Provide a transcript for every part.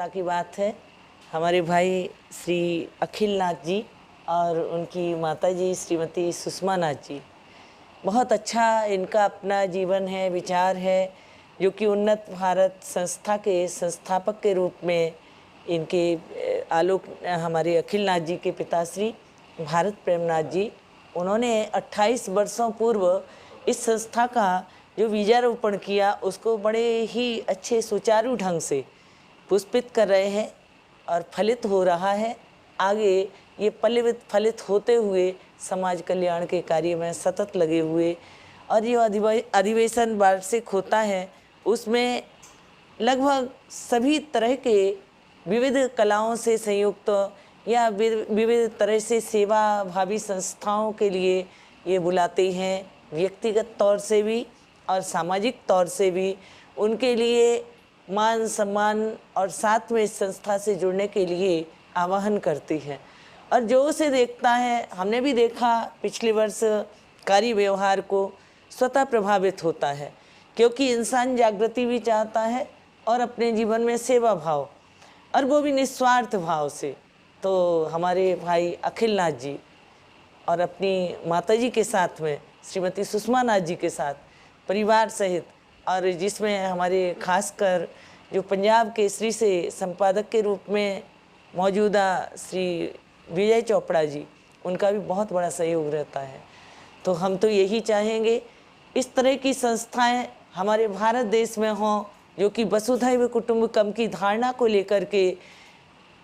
की बात है। हमारे भाई श्री अखिल नाथ जी और उनकी माता जी श्रीमती सुषमा नाथ जी, बहुत अच्छा इनका अपना जीवन है, विचार है, जो कि उन्नत भारत संस्था के संस्थापक के रूप में इनके आलोक हमारे अखिल नाथ जी के पिताश्री भारत प्रेमनाथ जी, उन्होंने 28 वर्षों पूर्व इस संस्था का जो बीजारोपण किया उसको बड़े ही अच्छे सुचारू ढंग से पुष्पित कर रहे हैं और फलित हो रहा है। आगे ये फलित होते हुए समाज कल्याण के कार्य में सतत लगे हुए, और ये अधिवेशन वार्षिक होता है, उसमें लगभग सभी तरह के विविध कलाओं से संयुक्त या विविध तरह से सेवा भावी संस्थाओं के लिए ये बुलाते हैं, व्यक्तिगत तौर से भी और सामाजिक तौर से भी उनके लिए मान सम्मान और साथ में इस संस्था से जुड़ने के लिए आह्वान करती है। और जो उसे देखता है, हमने भी देखा पिछले वर्ष कार्य व्यवहार को स्वतः प्रभावित होता है, क्योंकि इंसान जागृति भी चाहता है और अपने जीवन में सेवा भाव, और वो भी निस्वार्थ भाव से। तो हमारे भाई अखिल नाथ जी और अपनी माताजी के साथ में श्रीमती सुषमा नाथ जी के साथ परिवार सहित, और जिसमें हमारे खासकर जो पंजाब केसरी से संपादक के रूप में मौजूदा श्री विजय चोपड़ा जी, उनका भी बहुत बड़ा सहयोग रहता है। तो हम तो यही चाहेंगे इस तरह की संस्थाएं हमारे भारत देश में हों, जो कि वसुधैव कुटुंबकम की धारणा को लेकर के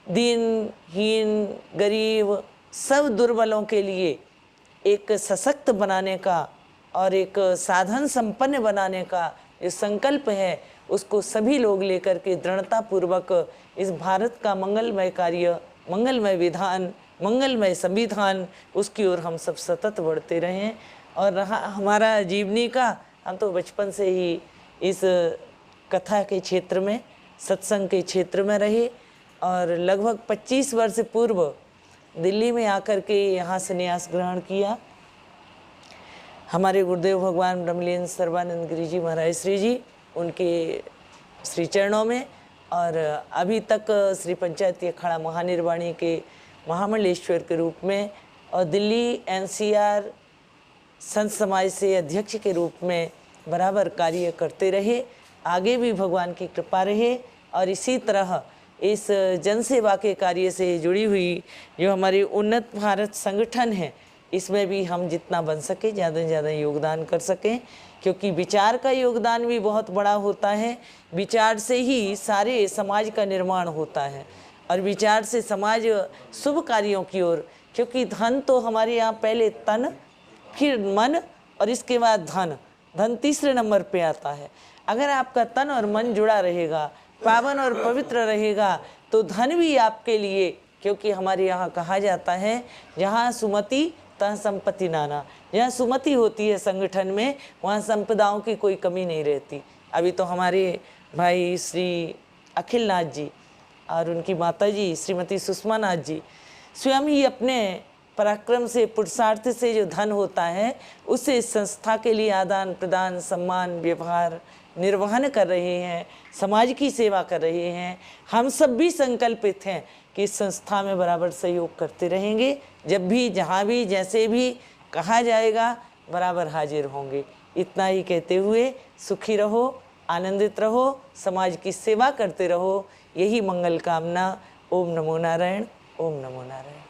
दीनहीन, गरीब, सब दुर्बलों के लिए एक सशक्त बनाने का और एक साधन संपन्न बनाने का जो संकल्प है, उसको सभी लोग लेकर के दृढ़तापूर्वक इस भारत का मंगलमय कार्य, मंगलमय विधान, मंगलमय संविधान, उसकी ओर हम सब सतत बढ़ते रहें। और रहा हमारा जीवनी का, हम तो बचपन से ही इस कथा के क्षेत्र में, सत्संग के क्षेत्र में रहे, और लगभग 25 वर्ष पूर्व दिल्ली में आकर के यहाँ संन्यास ग्रहण किया। हमारे गुरुदेव भगवान ब्रह्मलीन सर्वानंद गिरी जी महाराज श्री जी, उनके श्री चरणों में, और अभी तक श्री पंचायती अखाड़ा महानिर्वाणी के महामंडलेश्वर के रूप में, और दिल्ली एनसीआर संत समाज से अध्यक्ष के रूप में बराबर कार्य करते रहे। आगे भी भगवान की कृपा रहे, और इसी तरह इस जनसेवा के कार्य से जुड़ी हुई जो हमारी उन्नत भारत संगठन है, इसमें भी हम जितना बन सके ज़्यादा से ज़्यादा योगदान कर सकें, क्योंकि विचार का योगदान भी बहुत बड़ा होता है। विचार से ही सारे समाज का निर्माण होता है, और विचार से समाज शुभ कार्यों की ओर, क्योंकि धन तो हमारे यहाँ पहले तन, फिर मन, और इसके बाद धन। धन तीसरे नंबर पे आता है। अगर आपका तन और मन जुड़ा रहेगा, पावन और पवित्र रहेगा, तो धन भी आपके लिए, क्योंकि हमारे यहाँ कहा जाता है जहाँ सुमति तहाँ संपत्ति नाना, जहाँ सुमति होती है संगठन में, वहाँ संपदाओं की कोई कमी नहीं रहती। अभी तो हमारे भाई श्री अखिल नाथ जी और उनकी माताजी श्रीमती सुषमा नाथ जी स्वयं ही अपने पराक्रम से, पुरुषार्थ से जो धन होता है, उससे इस संस्था के लिए आदान प्रदान, सम्मान, व्यवहार निर्वहन कर रहे हैं, समाज की सेवा कर रहे हैं। हम सब भी संकल्पित हैं कि इस संस्था में बराबर सहयोग करते रहेंगे। जब भी, जहाँ भी, जैसे भी कहा जाएगा, बराबर हाजिर होंगे। इतना ही कहते हुए सुखी रहो, आनंदित रहो, समाज की सेवा करते रहो, यही मंगल कामना। ओम नमो नारायण, ओम नमो नारायण।